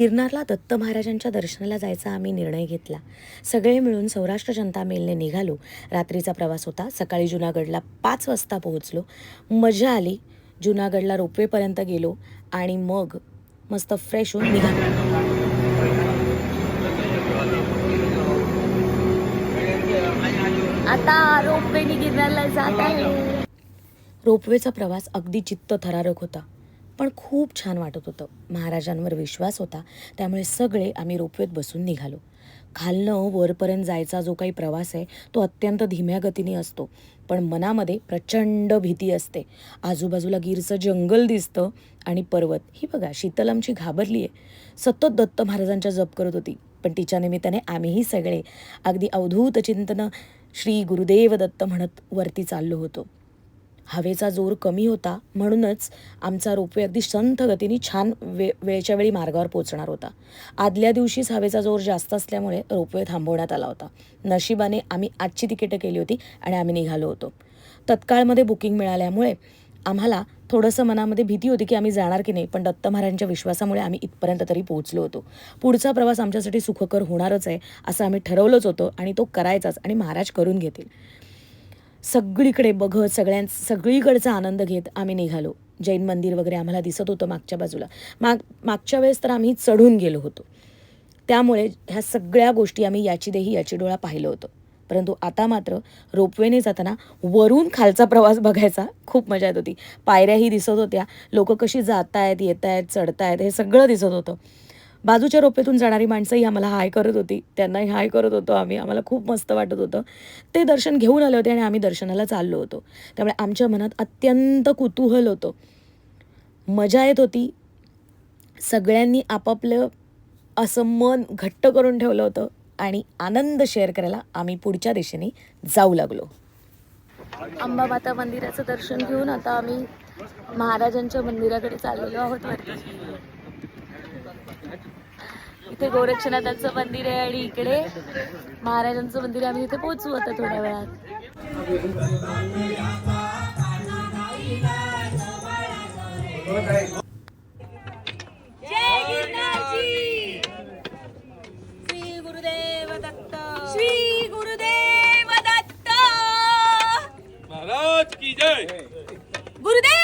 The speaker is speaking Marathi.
गिरनारला दत्त महाराजांच्या दर्शनाला जायचा आम्ही निर्णय घेतला. सगळे मिळून सौराष्ट्र जनता मेलने निघालो. रात्रीचा प्रवास होता. सकाळी जुनागडला 5 वाजता पोहोचलो. मजा आली. जुनागडला रोपवेपर्यंत गेलो आणि मग मस्त फ्रेश होऊन निघालो. आता रोपवेने गिरनारला जात आहे. रोपवेचा प्रवास अगदी चित्तथरारक होता, पण खूप छान वाटत होतं. महाराजांवर विश्वास होता, त्यामुळे सगळे आम्ही रोपवेत बसून निघालो. खालनं वरपर्यंत जायचा जो काही प्रवास आहे तो अत्यंत धीम्या गतीने असतो, पण मनामध्ये प्रचंड भीती असते. आजूबाजूला गिरचं जंगल दिसतं आणि पर्वत. ही बघा, शीतल आमची घाबरली आहे. सतत दत्त महाराजांचा जप करत होती, पण तिच्या निमित्ताने आम्हीही सगळे अगदी अवधूत चिंतन श्री गुरुदेव दत्त म्हणत वरती चाललो होतो. हवेचा जोर कमी होता, म्हणूनच आमचा रोपवे अगदी संथ गतीने छान वेळच्या वेळी मार्गावर पोचणार होता. आदल्या दिवशीच हवेचा जोर जास्त असल्यामुळे रोपवे थांबवण्यात आला होता. नशिबाने आम्ही आजची तिकीटं केली होती आणि आम्ही निघालो होतो. तत्काळमध्ये बुकिंग मिळाल्यामुळे आम्हाला थोडंसं मनामध्ये भीती होती की आम्ही जाणार की नाही, पण दत्त महाराजांच्या विश्वासामुळे आम्ही इथपर्यंत तरी पोहोचलो होतो. पुढचा प्रवास आमच्यासाठी सुखकर होणारच आहे असं आम्ही ठरवलंच होतं आणि तो करायचाच आणि महाराज करून घेतील. सगळीकडे बघत सगळीकडचा आनंद घेत आम्ही निघालो. जैन मंदिर वगैरे आम्हाला दिसत होतं मागच्या बाजूला. मागच्या वेळेस तर आम्ही चढून गेलो होतो, त्यामुळे ह्या सगळ्या गोष्टी आम्ही याची देही याची डोळा पाहिलं होतं. परंतु आता मात्र रोपवेने जाताना वरून खालचा प्रवास बघायचा खूप मजा येत होती. पायऱ्याही दिसत होत्या, लोक कशी जात आहेत, येत आहेत, चढत आहेत, हे सगळं दिसत होतं. बाजूच्या रोपेतून जाणारी माणसंही आम्हाला हाय करत होती, त्यांनाही हाय करत होतो आम्ही. आम्हाला खूप मस्त वाटत होतं. ते दर्शन घेऊन आले होते आणि आम्ही दर्शनाला चाललो होतो, त्यामुळे आमच्या मनात अत्यंत कुतूहल होतं. मजा येत होती. सगळ्यांनी आपापलं असं मन घट्ट करून ठेवलं होतं आणि आनंद शेअर करायला आम्ही पुढच्या दिशेने जाऊ लागलो. अंबामाता मंदिराचं दर्शन घेऊन आता आम्ही महाराजांच्या मंदिराकडे चाललेलो आहोत वरती. इथे गोरक्षनाथांचं मंदिर आहे आणि इकडे महाराजांचं मंदिर आहे. आम्ही इथे पोहोचू आता थोड्या वेळात. जय गिरनारजी! श्री गुरुदेव दत्त! श्री गुरुदेव दत्त! महाराज की जय! गुरुदेव